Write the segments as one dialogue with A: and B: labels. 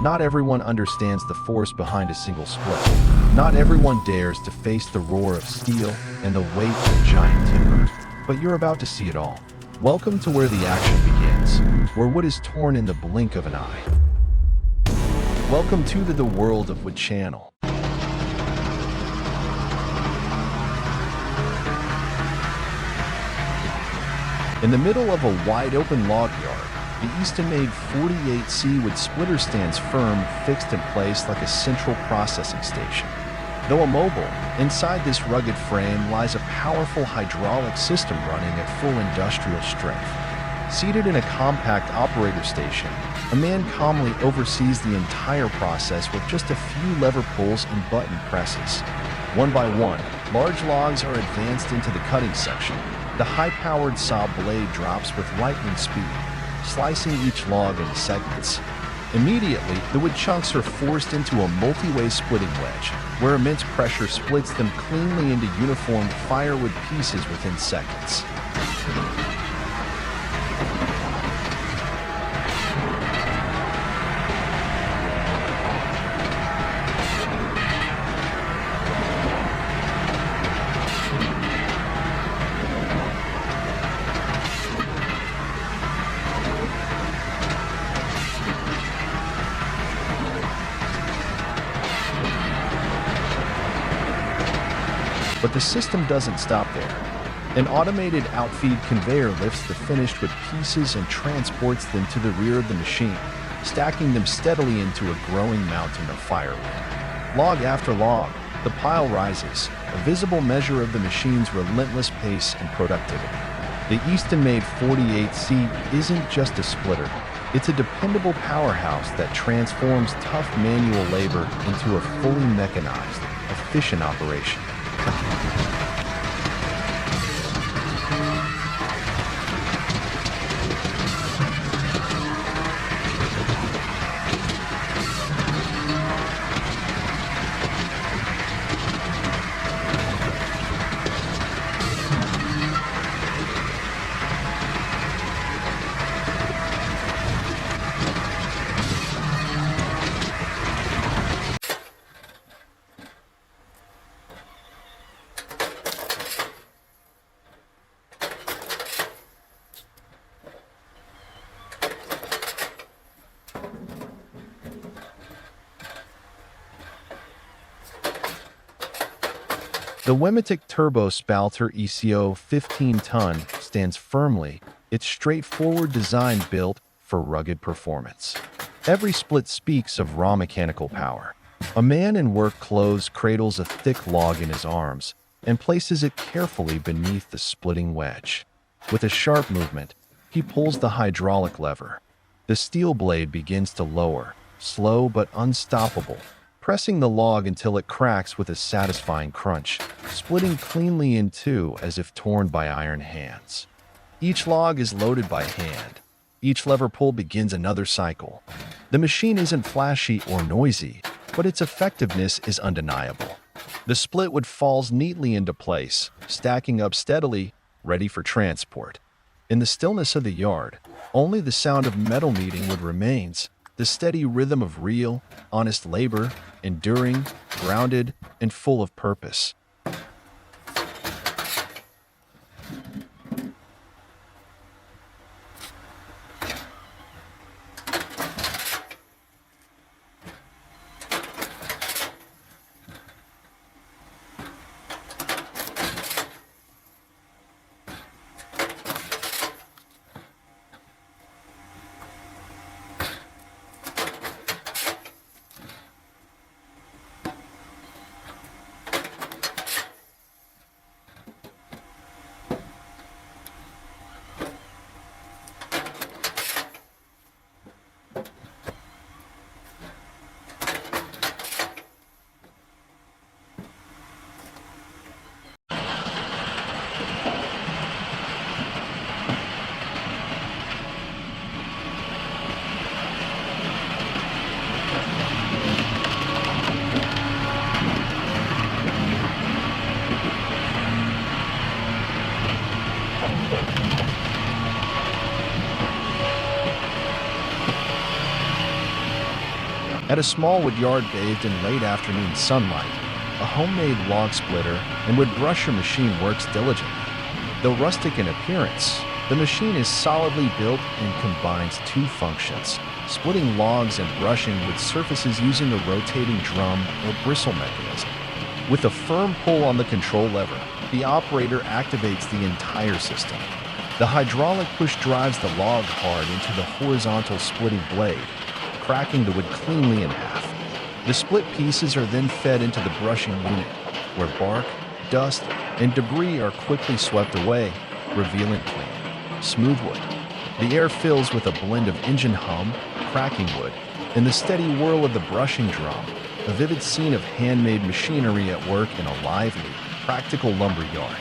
A: Not everyone understands the force behind a single split. Not everyone dares to face the roar of steel and the weight of giant timber. But you're about to see it all. Welcome to where the action begins, where wood is torn in the blink of an eye. Welcome to the world of Wood Channel. In the middle of a wide-open log yard, the Easton-made 48C wood splitter stands firm, fixed in place like a central processing station. Though immobile, inside this rugged frame lies a powerful hydraulic system running at full industrial strength. Seated in a compact operator station, a man calmly oversees the entire process with just a few lever pulls and button presses. One by one, large logs are advanced into the cutting section. The high-powered saw blade drops with lightning speed, slicing each log into segments. Immediately, the wood chunks are forced into a multi-way splitting wedge, where immense pressure splits them cleanly into uniform firewood pieces within seconds. But the system doesn't stop there. An automated outfeed conveyor lifts the finished wood pieces and transports them to the rear of the machine, stacking them steadily into a growing mountain of firewood. Log after log, the pile rises, a visible measure of the machine's relentless pace and productivity. The Easton-made 48C isn't just a splitter. It's a dependable powerhouse that transforms tough manual labor into a fully mechanized, efficient operation. The Wemetic Turbo Spalter ECO 15-ton stands firmly, its straightforward design built for rugged performance. Every split speaks of raw mechanical power. A man in work clothes cradles a thick log in his arms and places it carefully beneath the splitting wedge. With a sharp movement, he pulls the hydraulic lever. The steel blade begins to lower, slow but unstoppable, pressing the log until it cracks with a satisfying crunch, splitting cleanly in two as if torn by iron hands. Each log is loaded by hand. Each lever pull begins another cycle. The machine isn't flashy or noisy, but its effectiveness is undeniable. The split wood falls neatly into place, stacking up steadily, ready for transport. In the stillness of the yard, only the sound of metal meeting wood remains, the steady rhythm of real, honest labor, enduring, grounded, and full of purpose. At a small wood yard bathed in late afternoon sunlight, a homemade log splitter and wood brusher machine works diligently. Though rustic in appearance, the machine is solidly built and combines two functions: splitting logs and brushing wood surfaces using a rotating drum or bristle mechanism. With a firm pull on the control lever, the operator activates the entire system. The hydraulic push drives the log hard into the horizontal splitting blade, cracking the wood cleanly in half. The split pieces are then fed into the brushing unit, where bark, dust, and debris are quickly swept away, revealing clean, smooth wood. The air fills with a blend of engine hum, cracking wood, and the steady whirl of the brushing drum, a vivid scene of handmade machinery at work in a lively, practical lumber yard.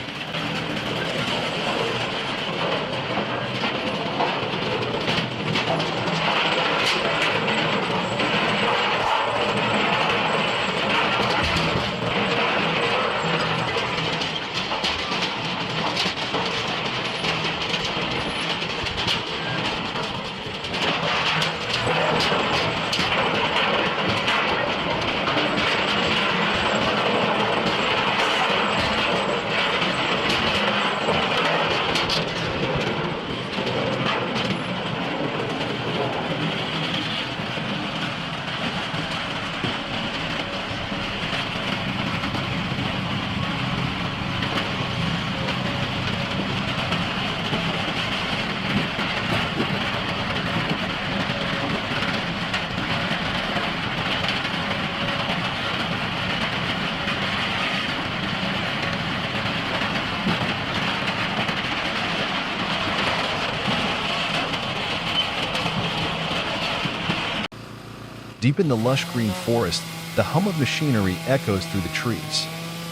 A: Deep in the lush green forest, the hum of machinery echoes through the trees.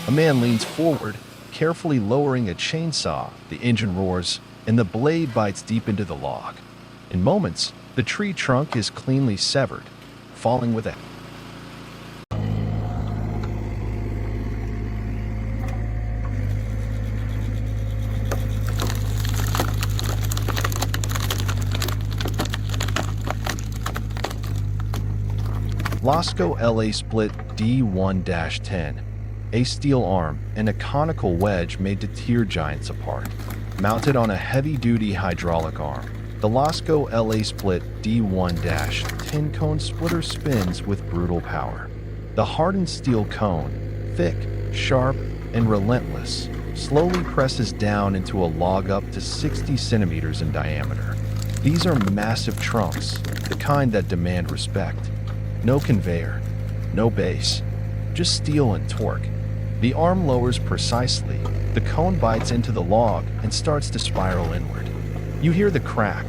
A: A man leans forward, carefully lowering a chainsaw. The engine roars, and the blade bites deep into the log. In moments, the tree trunk is cleanly severed, falling with a Lasco LA Split D1-10, a steel arm, and a conical wedge made to tear giants apart. Mounted on a heavy-duty hydraulic arm, the Lasco LA Split D1-10 cone splitter spins with brutal power. The hardened steel cone, thick, sharp, and relentless, slowly presses down into a log up to 60 centimeters in diameter. These are massive trunks, the kind that demand respect. No conveyor, no base, just steel and torque. The arm lowers precisely, the cone bites into the log and starts to spiral inward. You hear the crack,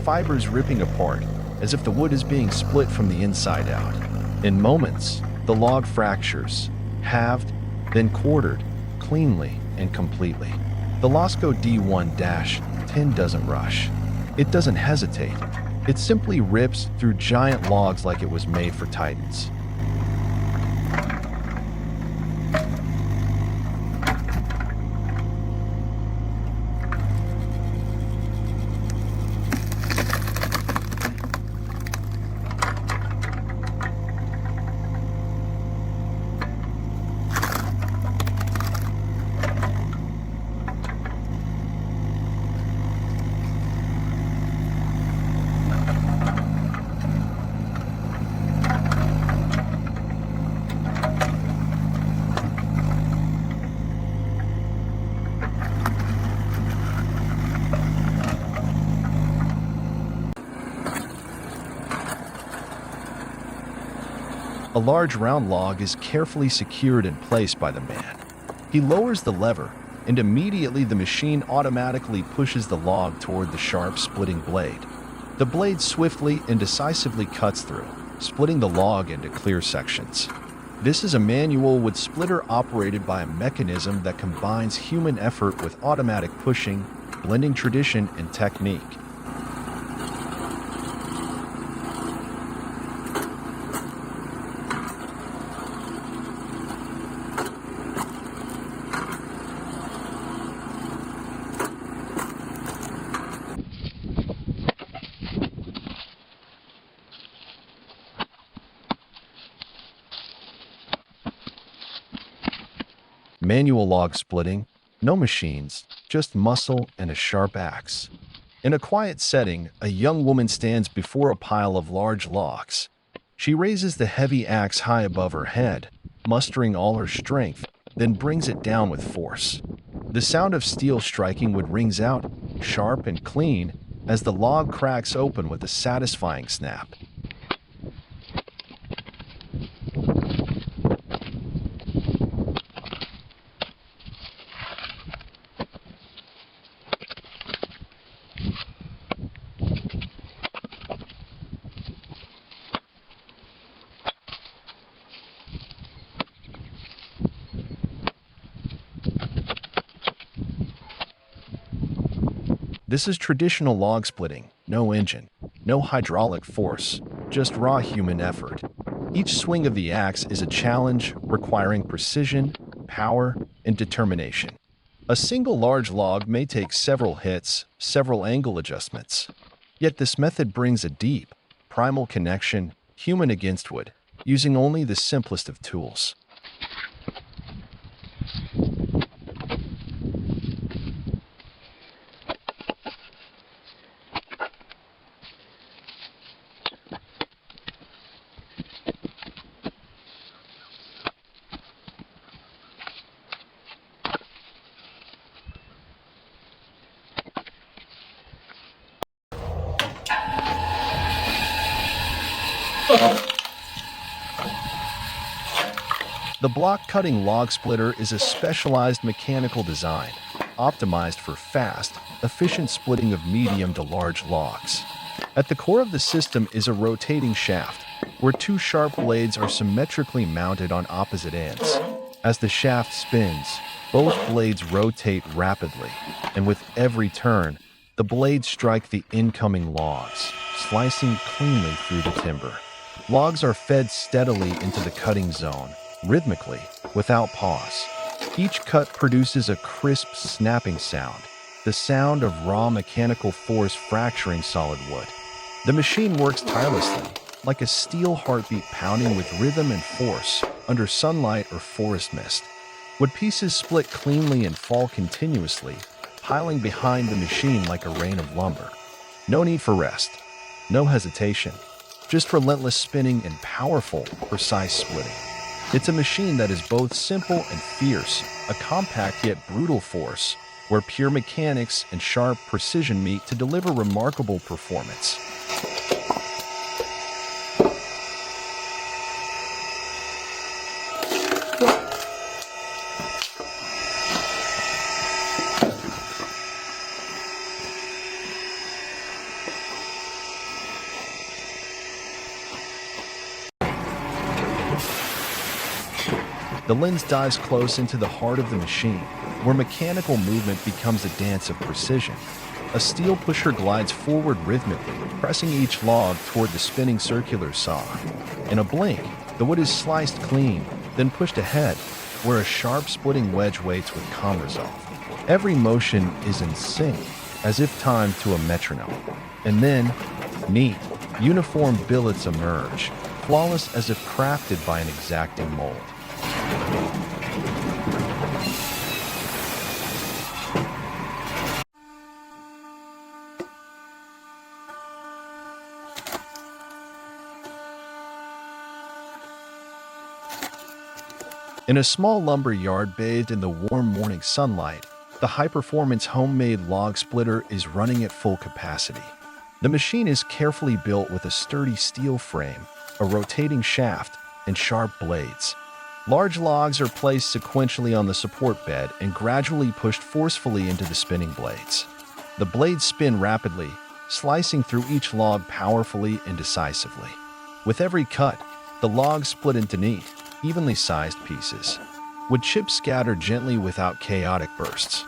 A: fibers ripping apart, as if the wood is being split from the inside out. In moments, the log fractures, halved, then quartered, cleanly and completely. The Lasco D1-10 doesn't rush. It doesn't hesitate. It simply rips through giant logs like it was made for titans. A large round log is carefully secured in place by the man. He lowers the lever, and immediately the machine automatically pushes the log toward the sharp splitting blade. The blade swiftly and decisively cuts through, splitting the log into clear sections. This is a manual wood splitter operated by a mechanism that combines human effort with automatic pushing, blending tradition and technique. Manual log splitting, no machines, just muscle and a sharp axe. In a quiet setting, a young woman stands before a pile of large logs. She raises the heavy axe high above her head, mustering all her strength, then brings it down with force. The sound of steel striking wood rings out, sharp and clean, as the log cracks open with a satisfying snap. This is traditional log splitting, no engine, no hydraulic force, just raw human effort. Each swing of the axe is a challenge requiring precision, power, and determination. A single large log may take several hits, several angle adjustments. Yet this method brings a deep, primal connection, human against wood, using only the simplest of tools. The block-cutting log splitter is a specialized mechanical design, optimized for fast, efficient splitting of medium to large logs. At the core of the system is a rotating shaft, where two sharp blades are symmetrically mounted on opposite ends. As the shaft spins, both blades rotate rapidly, and with every turn, the blades strike the incoming logs, slicing cleanly through the timber. Logs are fed steadily into the cutting zone, rhythmically, without pause. Each cut produces a crisp, snapping sound, the sound of raw mechanical force fracturing solid wood. The machine works tirelessly, like a steel heartbeat pounding with rhythm and force under sunlight or forest mist. Wood pieces split cleanly and fall continuously, piling behind the machine like a rain of lumber. No need for rest, no hesitation, just relentless spinning and powerful, precise splitting. It's a machine that is both simple and fierce, a compact yet brutal force, where pure mechanics and sharp precision meet to deliver remarkable performance. The lens dives close into the heart of the machine, where mechanical movement becomes a dance of precision. A steel pusher glides forward rhythmically, pressing each log toward the spinning circular saw. In a blink, the wood is sliced clean, then pushed ahead, where a sharp splitting wedge waits with calm resolve. Every motion is in sync, as if timed to a metronome. And then, neat, uniform billets emerge, flawless as if crafted by an exacting mold. In a small lumber yard bathed in the warm morning sunlight, the high-performance homemade log splitter is running at full capacity. The machine is carefully built with a sturdy steel frame, a rotating shaft, and sharp blades. Large logs are placed sequentially on the support bed and gradually pushed forcefully into the spinning blades. The blades spin rapidly, slicing through each log powerfully and decisively. With every cut, the logs split into neat, evenly sized pieces, with chips scattered gently without chaotic bursts.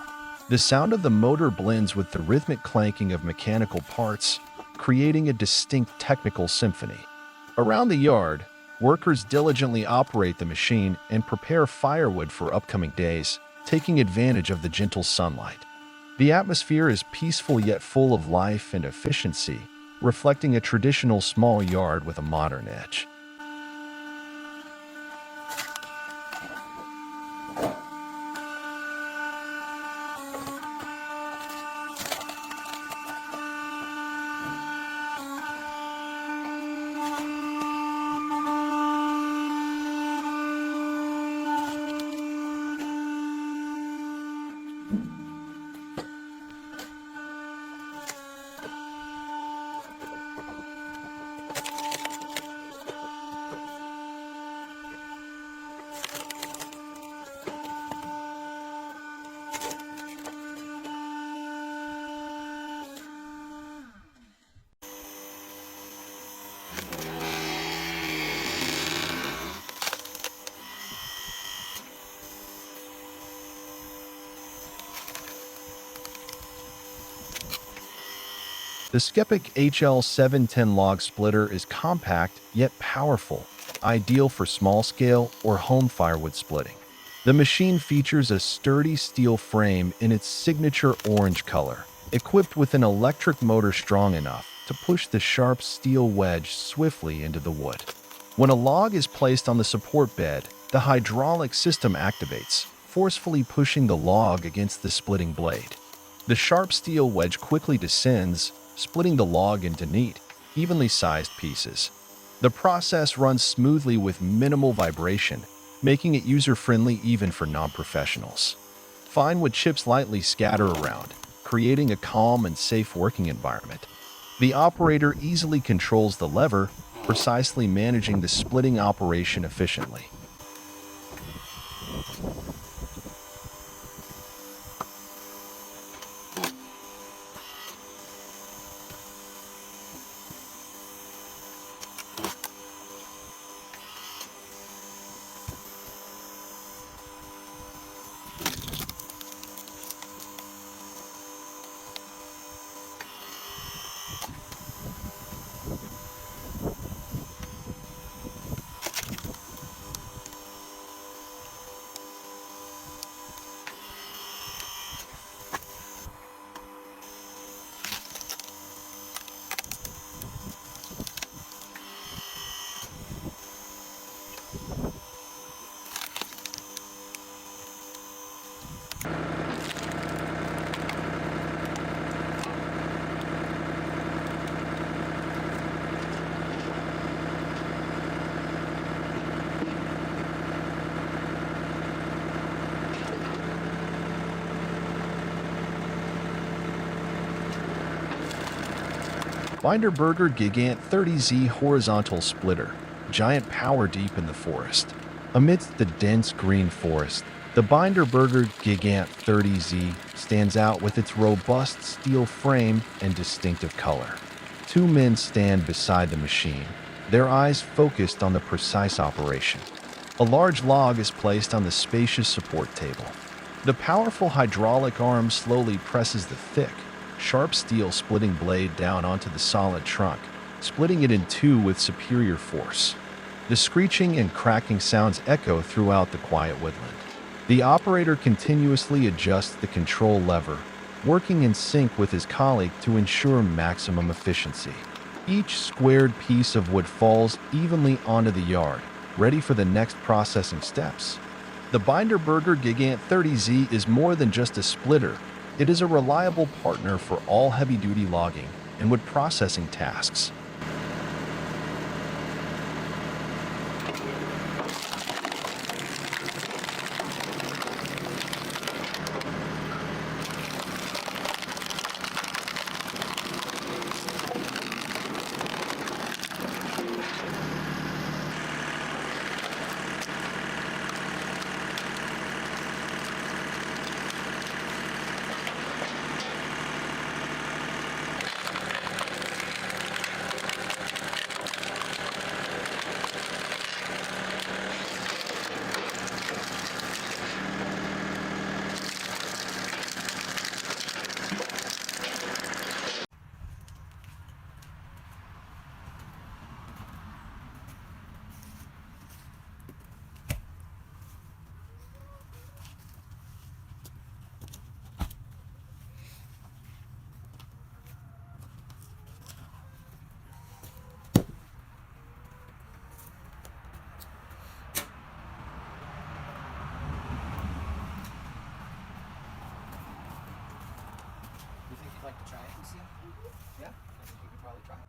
A: The sound of the motor blends with the rhythmic clanking of mechanical parts, creating a distinct technical symphony. Around the yard, workers diligently operate the machine and prepare firewood for upcoming days, taking advantage of the gentle sunlight. The atmosphere is peaceful yet full of life and efficiency, reflecting a traditional small yard with a modern edge. The Skeptic HL710 log splitter is compact yet powerful, ideal for small-scale or home firewood splitting. The machine features a sturdy steel frame in its signature orange color, equipped with an electric motor strong enough to push the sharp steel wedge swiftly into the wood. When a log is placed on the support bed, the hydraulic system activates, forcefully pushing the log against the splitting blade. The sharp steel wedge quickly descends, splitting the log into neat, evenly sized pieces. The process runs smoothly with minimal vibration, making it user-friendly even for non-professionals. Fine wood chips lightly scatter around, creating a calm and safe working environment. The operator easily controls the lever, precisely managing the splitting operation efficiently. Binderberger Gigant 30Z Horizontal Splitter, giant power deep in the forest. Amidst the dense green forest, the Binderberger Gigant 30Z stands out with its robust steel frame and distinctive color. Two men stand beside the machine, their eyes focused on the precise operation. A large log is placed on the spacious support table. The powerful hydraulic arm slowly presses the thick, sharp steel splitting blade down onto the solid trunk, splitting it in two with superior force. The screeching and cracking sounds echo throughout the quiet woodland. The operator continuously adjusts the control lever, working in sync with his colleague to ensure maximum efficiency. Each squared piece of wood falls evenly onto the yard, ready for the next processing steps. The Binderberger Gigant 30Z is more than just a splitter. It is a reliable partner for all heavy-duty logging and wood processing tasks.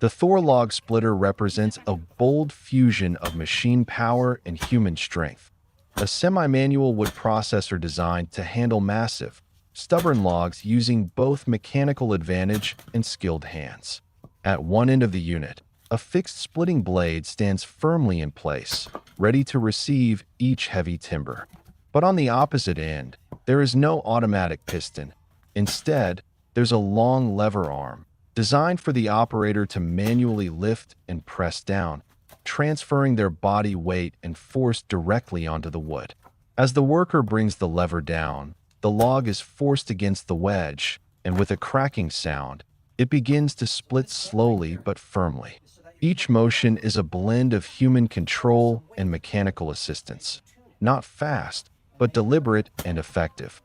A: The Thor log splitter represents a bold fusion of machine power and human strength. A semi-manual wood processor designed to handle massive, stubborn logs using both mechanical advantage and skilled hands. At one end of the unit, a fixed splitting blade stands firmly in place, ready to receive each heavy timber. But on the opposite end, there is no automatic piston. Instead, there's a long lever arm, designed for the operator to manually lift and press down, transferring their body weight and force directly onto the wood. As the worker brings the lever down, the log is forced against the wedge, and with a cracking sound, It begins to split slowly but firmly. Each motion is a blend of human control and mechanical assistance. Not fast, but deliberate and effective.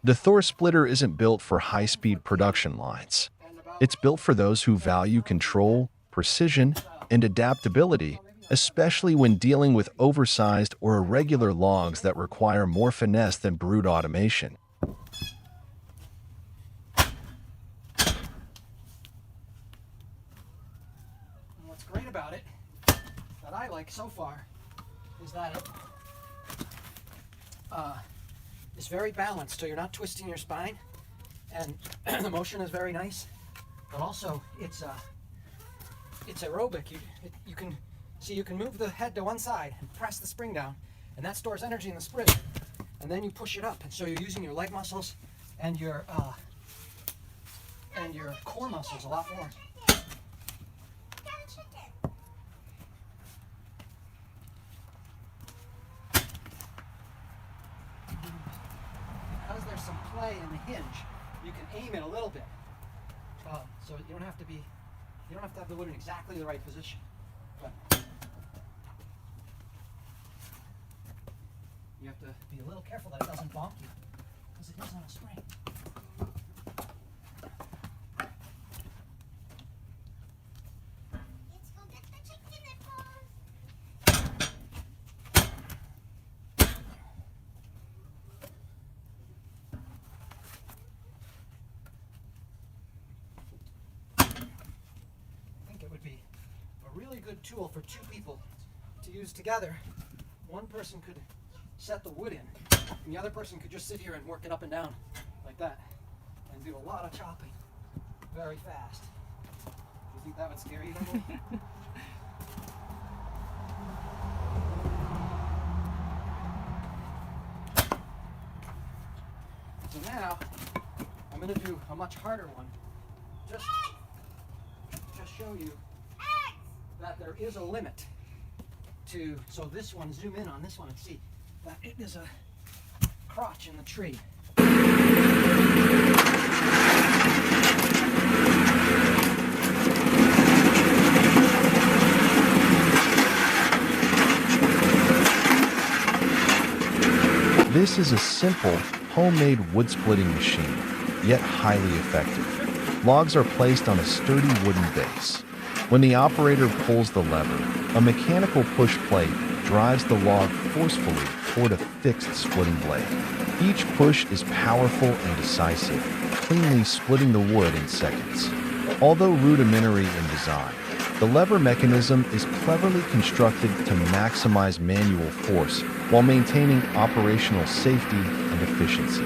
A: The Thor splitter isn't built for high-speed production lines. It's built for those who value control, precision, and adaptability, especially when dealing with oversized or irregular logs that require more finesse than brute automation.
B: What's great about it, that I like so far, is that it's very balanced, so you're not twisting your spine, and the motion is very nice. But also, it's aerobic. You can see, you can move the head to one side and press the spring down, and that stores energy in the spring. And then you push it up, and so you're using your leg muscles and your core muscles a lot more. Because there's some play in the hinge, you can aim it a little bit. So you don't have to have the wood in exactly the right position. But you have to be a little careful that it doesn't bonk you, because it is on a spring.
C: Let's go get the chicken and balls.
B: I think it would be a really good tool for two people to use together. One person could set the wood in, and the other person could just sit here and work it up and down like that, and do a lot of chopping very fast. Do you think that would scare you a little? So now, I'm going to do a much harder one, just show you that there is a limit to, so this one, zoom in on this one and see that it is a crotch in the tree.
A: This is a simple, homemade wood splitting machine, yet highly effective. Logs are placed on a sturdy wooden base. When the operator pulls the lever, a mechanical push plate drives the log forcefully toward a fixed splitting blade. Each push is powerful and decisive, cleanly splitting the wood in seconds. Although rudimentary in design, the lever mechanism is cleverly constructed to maximize manual force while maintaining operational safety and efficiency.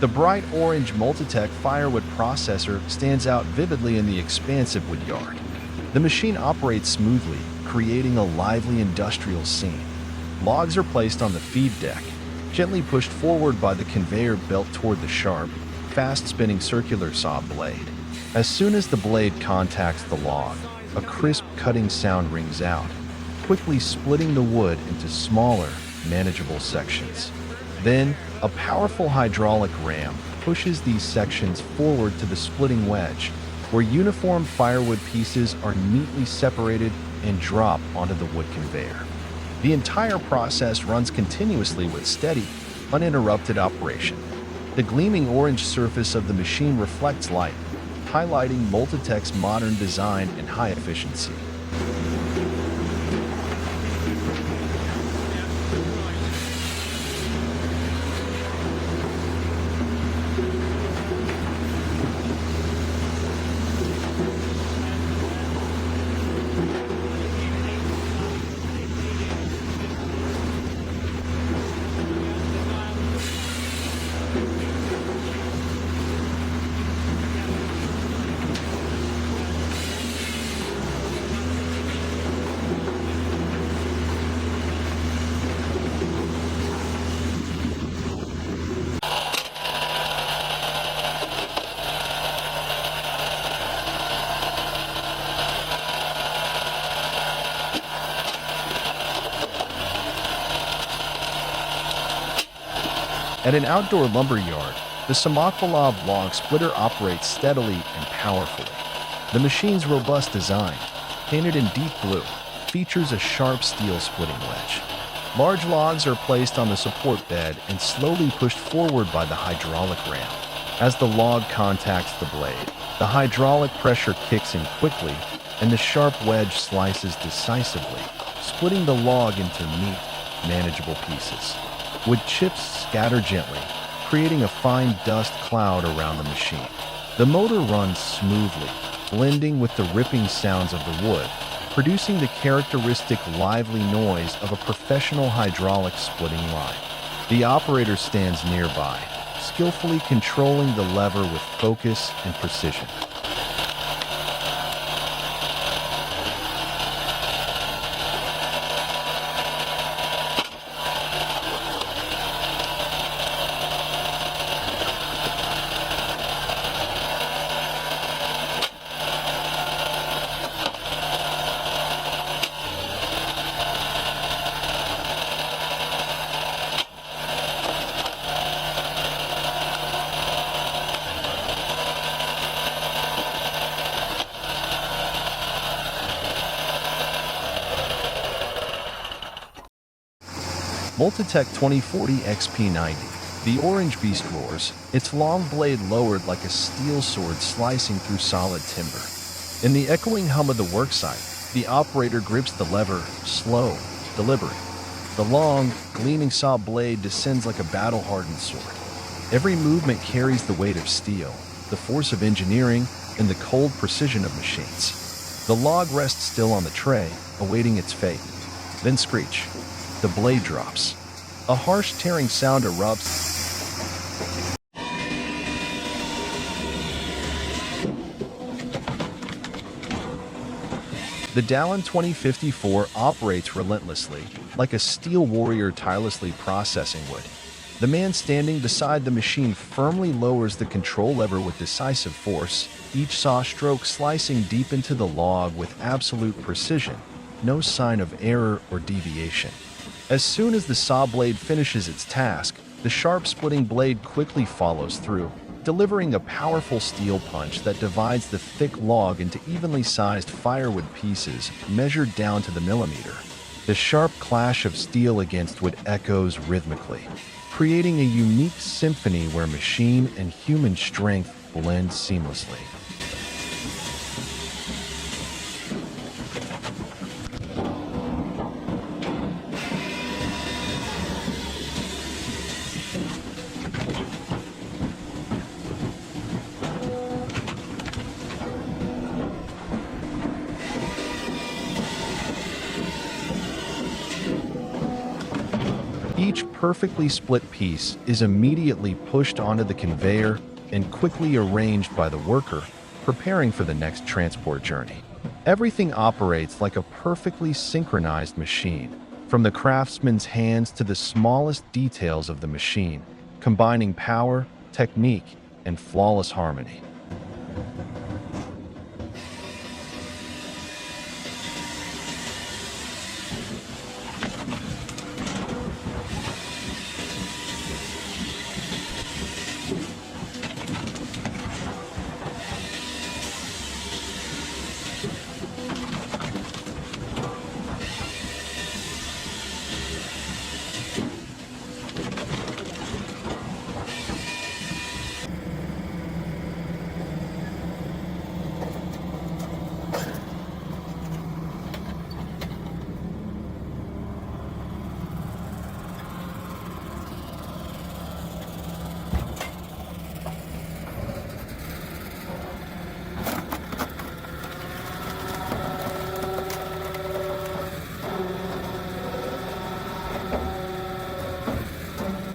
A: The bright orange Multitech firewood processor stands out vividly in the expansive wood yard. The machine operates smoothly, creating a lively industrial scene. Logs are placed on the feed deck, gently pushed forward by the conveyor belt toward the sharp, fast-spinning circular saw blade. As soon as the blade contacts the log, a crisp cutting sound rings out, quickly splitting the wood into smaller, manageable sections. Then, a powerful hydraulic ram pushes these sections forward to the splitting wedge, where uniform firewood pieces are neatly separated and drop onto the wood conveyor. The entire process runs continuously with steady, uninterrupted operation. The gleaming orange surface of the machine reflects light, highlighting Multitech's modern design and high efficiency. At an outdoor lumber yard, the Samakvalov log splitter operates steadily and powerfully. The machine's robust design, painted in deep blue, features a sharp steel splitting wedge. Large logs are placed on the support bed and slowly pushed forward by the hydraulic ram. As the log contacts the blade, the hydraulic pressure kicks in quickly, and the sharp wedge slices decisively, splitting the log into neat, manageable pieces. Wood chips scatter gently, creating a fine dust cloud around the machine. The motor runs smoothly, blending with the ripping sounds of the wood, producing the characteristic lively noise of a professional hydraulic splitting line. The operator stands nearby, skillfully controlling the lever with focus and precision. Multitech 2040 XP90. The orange beast roars, its long blade lowered like a steel sword slicing through solid timber. In the echoing hum of the worksite, the operator grips the lever, slow, deliberate. The long, gleaming saw blade descends like a battle-hardened sword. Every movement carries the weight of steel, the force of engineering, and the cold precision of machines. The log rests still on the tray, awaiting its fate. Then screech. The blade drops. A harsh tearing sound erupts. The Dallin 2054 operates relentlessly, like a steel warrior tirelessly processing wood. The man standing beside the machine firmly lowers the control lever with decisive force, each saw stroke slicing deep into the log with absolute precision, no sign of error or deviation. As soon as the saw blade finishes its task, the sharp splitting blade quickly follows through, delivering a powerful steel punch that divides the thick log into evenly sized firewood pieces measured down to the millimeter. The sharp clash of steel against wood echoes rhythmically, creating a unique symphony where machine and human strength blend seamlessly. Each perfectly split piece is immediately pushed onto the conveyor and quickly arranged by the worker, preparing for the next transport journey. Everything operates like a perfectly synchronized machine, from the craftsman's hands to the smallest details of the machine, combining power, technique, and flawless harmony.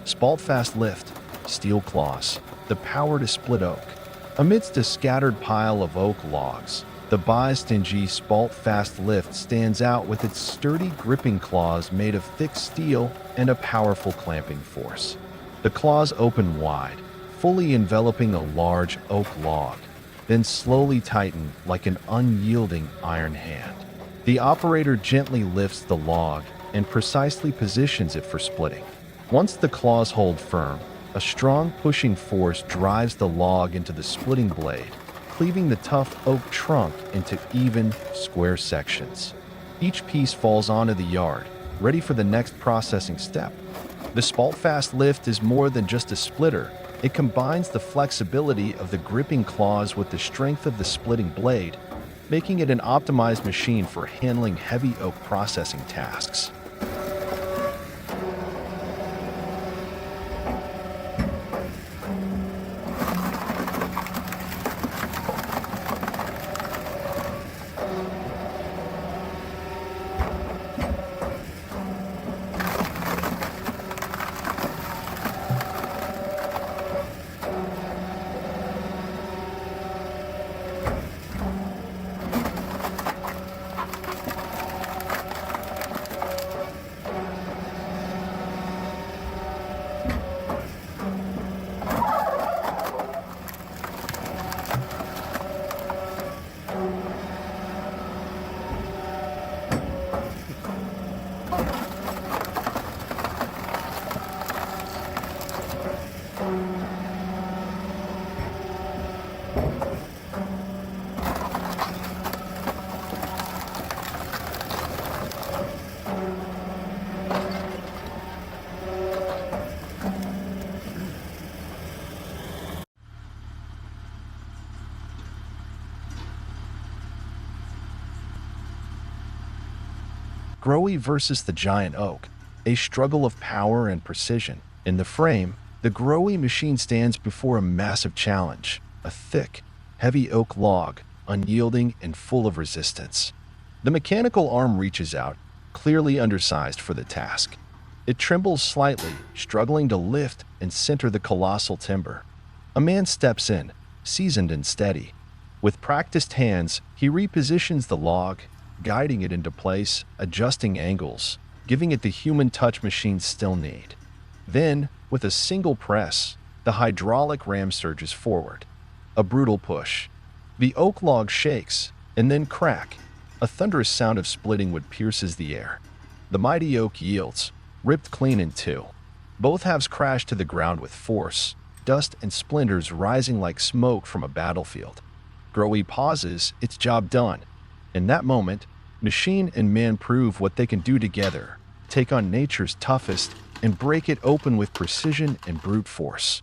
A: Spalt-fast lift, steel claws, the power to split oak. Amidst a scattered pile of oak logs, the Bi-Stingy Spalt-fast lift stands out with its sturdy gripping claws made of thick steel and a powerful clamping force. The claws open wide, fully enveloping a large oak log, then slowly tighten like an unyielding iron hand. The operator gently lifts the log and precisely positions it for splitting. Once the claws hold firm, A strong pushing force drives the log into the splitting blade, cleaving the tough oak trunk into even, square sections. Each piece falls onto the yard, ready for the next processing step. The spaltfast lift is more than just a splitter. It combines the flexibility of the gripping claws with the strength of the splitting blade, making it an optimized machine for handling heavy oak processing tasks. Growy versus the giant oak, a struggle of power and precision. In the frame, the Growy machine stands before a massive challenge, a thick, heavy oak log, unyielding and full of resistance. The mechanical arm reaches out, clearly undersized for the task. It trembles slightly, struggling to lift and center the colossal timber. A man steps in, seasoned and steady. With practiced hands, he repositions the log, guiding it into place, adjusting angles, giving it the human touch machines still need. Then, with a single press, the hydraulic ram surges forward. A brutal push. The oak log shakes, and then crack. A thunderous sound of splitting wood pierces the air. The mighty oak yields, ripped clean in two. Both halves crash to the ground with force, dust and splinters rising like smoke from a battlefield. Growy pauses, its job done. In that moment, machine and man prove what they can do together, take on nature's toughest, and break it open with precision and brute force.